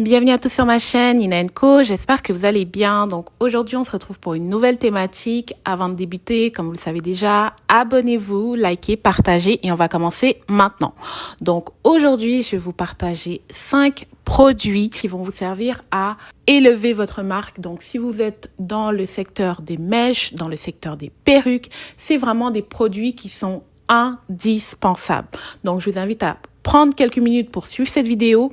Bienvenue à tous sur ma chaîne Nina & Co, j'espère que vous allez bien. Donc aujourd'hui on se retrouve pour une nouvelle thématique. Avant de débuter, comme vous le savez déjà, abonnez-vous, likez, partagez et on va commencer maintenant. Donc aujourd'hui je vais vous partager 5 produits qui vont vous servir à élever votre marque. Donc si vous êtes dans le secteur des mèches, dans le secteur des perruques, c'est vraiment des produits qui sont indispensables. Donc je vous invite à prendre quelques minutes pour suivre cette vidéo.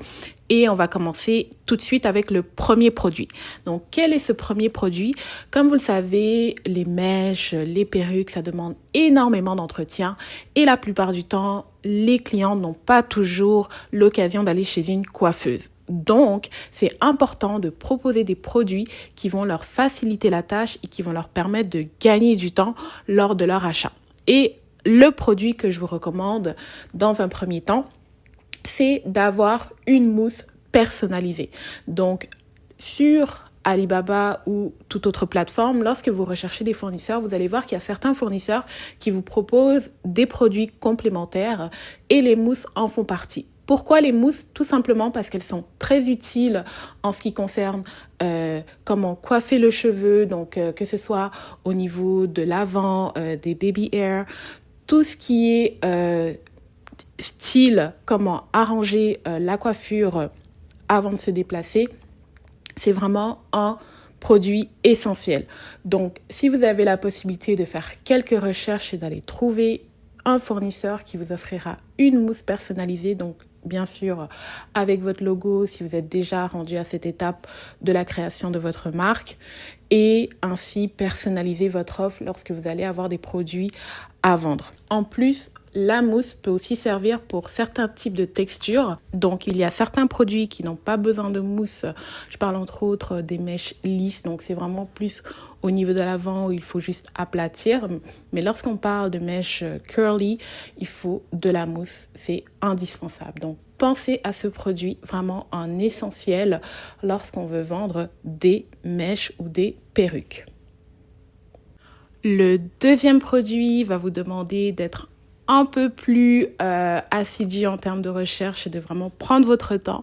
Et on va commencer tout de suite avec le premier produit. Donc, quel est ce premier produit? Comme vous le savez, les mèches, les perruques, ça demande énormément d'entretien. Et la plupart du temps, les clients n'ont pas toujours l'occasion d'aller chez une coiffeuse. Donc, c'est important de proposer des produits qui vont leur faciliter la tâche et qui vont leur permettre de gagner du temps lors de leur achat. Et le produit que je vous recommande dans un premier temps, c'est d'avoir une mousse personnalisée. Donc, sur Alibaba ou toute autre plateforme, lorsque vous recherchez des fournisseurs, vous allez voir qu'il y a certains fournisseurs qui vous proposent des produits complémentaires et les mousses en font partie. Pourquoi les mousses? Tout simplement parce qu'elles sont très utiles en ce qui concerne comment coiffer le cheveu, donc que ce soit au niveau de l'avant, des baby hair, tout ce qui est style, comment arranger la coiffure avant de se déplacer, c'est vraiment un produit essentiel. Donc, si vous avez la possibilité de faire quelques recherches et d'aller trouver un fournisseur qui vous offrira une mousse personnalisée, donc bien sûr avec votre logo si vous êtes déjà rendu à cette étape de la création de votre marque, et ainsi personnaliser votre offre lorsque vous allez avoir des produits à vendre. En plus, la mousse peut aussi servir pour certains types de textures. Donc, il y a certains produits qui n'ont pas besoin de mousse. Je parle entre autres des mèches lisses. Donc, c'est vraiment plus au niveau de l'avant où il faut juste aplatir. Mais lorsqu'on parle de mèches curly, il faut de la mousse. C'est indispensable. Donc, pensez à ce produit, vraiment un essentiel lorsqu'on veut vendre des mèches ou des perruques. Le deuxième produit va vous demander d'être un peu plus assidu en termes de recherche et de vraiment prendre votre temps.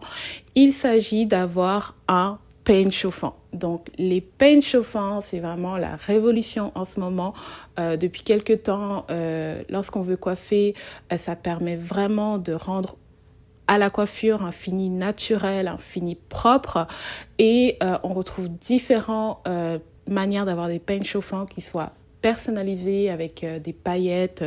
Il s'agit d'avoir un peigne chauffant. Donc, les peignes chauffants, c'est vraiment la révolution en ce moment. Depuis quelques temps, lorsqu'on veut coiffer, ça permet vraiment de rendre à la coiffure un fini naturel, un fini propre. Et on retrouve différentes manières d'avoir des peignes chauffants qui soient personnalisé avec des paillettes,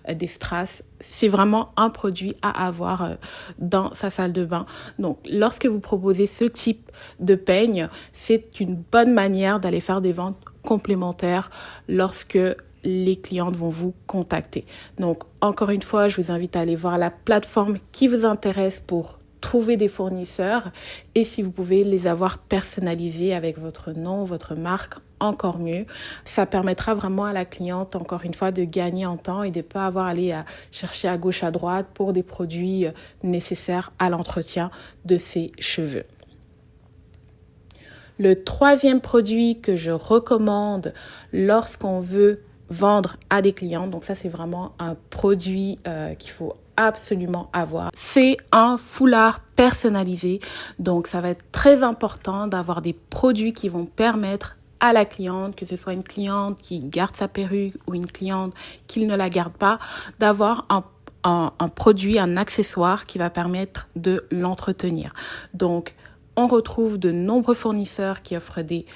des strass. C'est vraiment un produit à avoir dans sa salle de bain. Donc, lorsque vous proposez ce type de peigne, c'est une bonne manière d'aller faire des ventes complémentaires lorsque les clientes vont vous contacter. Donc, encore une fois, je vous invite à aller voir la plateforme qui vous intéresse pour trouver des fournisseurs, et si vous pouvez les avoir personnalisés avec votre nom, votre marque, encore mieux. Ça permettra vraiment à la cliente, encore une fois, de gagner en temps et de ne pas avoir à aller chercher à gauche, à droite pour des produits nécessaires à l'entretien de ses cheveux. Le troisième produit que je recommande lorsqu'on veut vendre à des clients, donc ça c'est vraiment un produit qu'il faut absolument avoir, c'est un foulard personnalisé. Donc ça va être très important d'avoir des produits qui vont permettre à la cliente, que ce soit une cliente qui garde sa perruque ou une cliente qui ne la garde pas, d'avoir un produit, un accessoire qui va permettre de l'entretenir. Donc, on retrouve de nombreux fournisseurs qui offrent des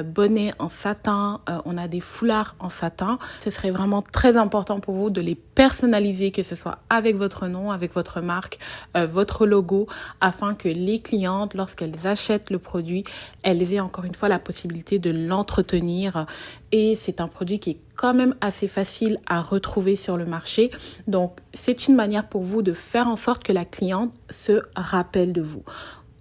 bonnets en satin, on a des foulards en satin. Ce serait vraiment très important pour vous de les personnaliser, que ce soit avec votre nom, avec votre marque, votre logo, afin que les clientes, lorsqu'elles achètent le produit, elles aient encore une fois la possibilité de l'entretenir. Et c'est un produit qui est quand même assez facile à retrouver sur le marché. Donc, c'est une manière pour vous de faire en sorte que la cliente se rappelle de vous.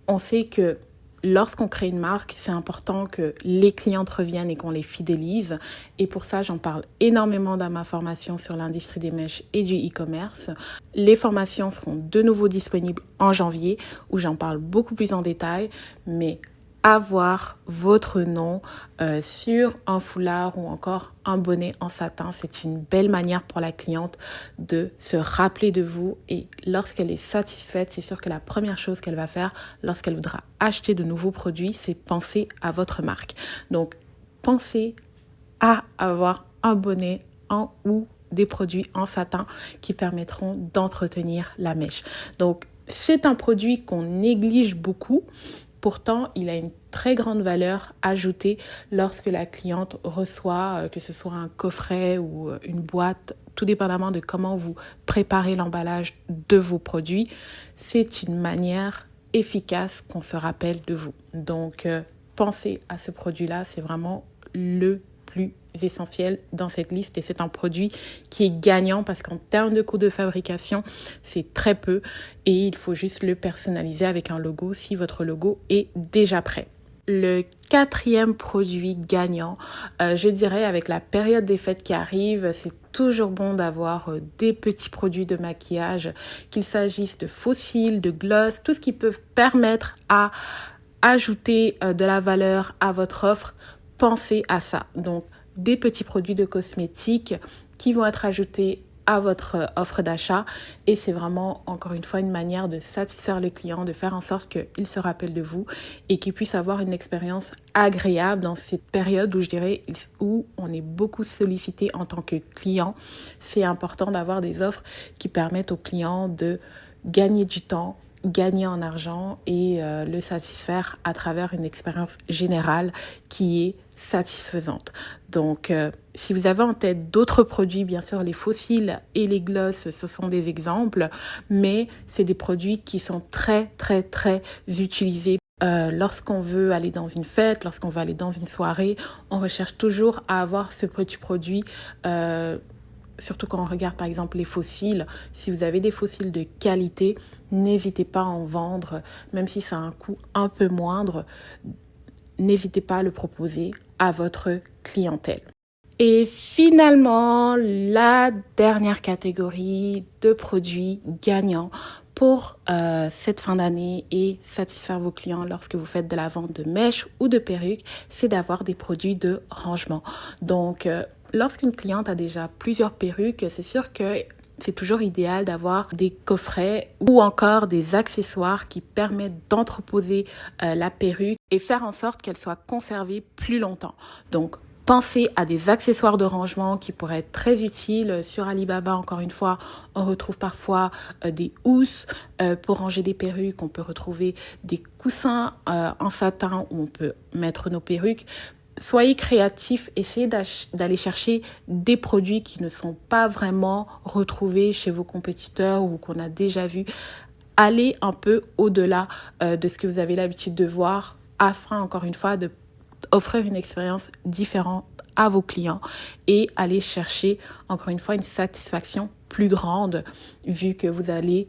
On sait que lorsqu'on crée une marque, c'est important que les clientes reviennent et qu'on les fidélise. Et pour ça, j'en parle énormément dans ma formation sur l'industrie des mèches et du e-commerce. Les formations seront de nouveau disponibles en janvier, où j'en parle beaucoup plus en détail. Mais avoir votre nom sur un foulard ou encore un bonnet en satin. C'est une belle manière pour la cliente de se rappeler de vous, et lorsqu'elle est satisfaite, c'est sûr que la première chose qu'elle va faire lorsqu'elle voudra acheter de nouveaux produits, c'est penser à votre marque. Donc, pensez à avoir un bonnet ou des produits en satin qui permettront d'entretenir la mèche. Donc, c'est un produit qu'on néglige beaucoup. Pourtant, il a une très grande valeur ajoutée lorsque la cliente reçoit, que ce soit un coffret ou une boîte, tout dépendamment de comment vous préparez l'emballage de vos produits. C'est une manière efficace qu'on se rappelle de vous. Donc, pensez à ce produit-là, c'est vraiment le plus essentiel dans cette liste, et c'est un produit qui est gagnant parce qu'en termes de coût de fabrication, c'est très peu et il faut juste le personnaliser avec un logo si votre logo est déjà prêt. Le quatrième produit gagnant, je dirais avec la période des fêtes qui arrive, c'est toujours bon d'avoir des petits produits de maquillage, qu'il s'agisse de faux cils, de gloss, tout ce qui peut permettre à ajouter de la valeur à votre offre. Pensez à ça. Donc, des petits produits de cosmétiques qui vont être ajoutés à votre offre d'achat, et c'est vraiment, encore une fois, une manière de satisfaire le client, de faire en sorte qu'il se rappelle de vous et qu'il puisse avoir une expérience agréable dans cette période où je dirais où on est beaucoup sollicité en tant que client. C'est important d'avoir des offres qui permettent aux clients de gagner du temps, gagner en argent et le satisfaire à travers une expérience générale qui est satisfaisante. Donc, si vous avez en tête d'autres produits, bien sûr, les faux cils et les gloss, ce sont des exemples, mais c'est des produits qui sont très, très, très utilisés. Lorsqu'on veut aller dans une fête, lorsqu'on veut aller dans une soirée, on recherche toujours à avoir ce petit produit. Surtout quand on regarde par exemple les faux cils, si vous avez des faux cils de qualité, n'hésitez pas à en vendre, même si ça a un coût un peu moindre, n'hésitez pas à le proposer à votre clientèle. Et finalement, la dernière catégorie de produits gagnants pour cette fin d'année et satisfaire vos clients lorsque vous faites de la vente de mèches ou de perruques, c'est d'avoir des produits de rangement. Donc, lorsqu'une cliente a déjà plusieurs perruques, c'est sûr que c'est toujours idéal d'avoir des coffrets ou encore des accessoires qui permettent d'entreposer la perruque et faire en sorte qu'elle soit conservée plus longtemps. Donc, pensez à des accessoires de rangement qui pourraient être très utiles. Sur Alibaba, encore une fois, on retrouve parfois des housses pour ranger des perruques. On peut retrouver des coussins en satin où on peut mettre nos perruques. Soyez créatifs, essayez d'aller chercher des produits qui ne sont pas vraiment retrouvés chez vos compétiteurs ou qu'on a déjà vus. Allez un peu au-delà de ce que vous avez l'habitude de voir afin, encore une fois, d'offrir une expérience différente à vos clients et aller chercher, encore une fois, une satisfaction plus grande vu que vous allez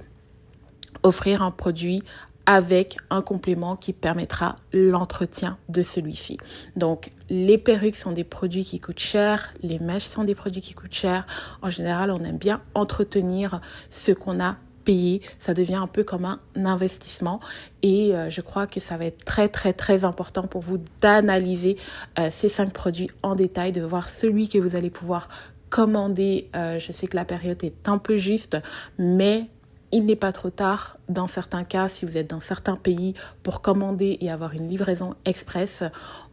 offrir un produit avec un complément qui permettra l'entretien de celui-ci. Donc, les perruques sont des produits qui coûtent cher, les mèches sont des produits qui coûtent cher. En général, on aime bien entretenir ce qu'on a payé. Ça devient un peu comme un investissement et je crois que ça va être très, très, très important pour vous d'analyser ces 5 produits en détail, de voir celui que vous allez pouvoir commander. Je sais que la période est un peu juste, mais il n'est pas trop tard, dans certains cas, si vous êtes dans certains pays, pour commander et avoir une livraison express.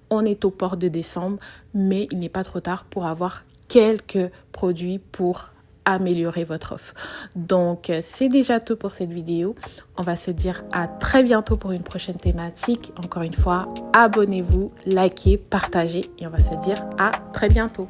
On est au port de décembre, mais il n'est pas trop tard pour avoir quelques produits pour améliorer votre offre. Donc, c'est déjà tout pour cette vidéo. On va se dire à très bientôt pour une prochaine thématique. Encore une fois, abonnez-vous, likez, partagez et on va se dire à très bientôt.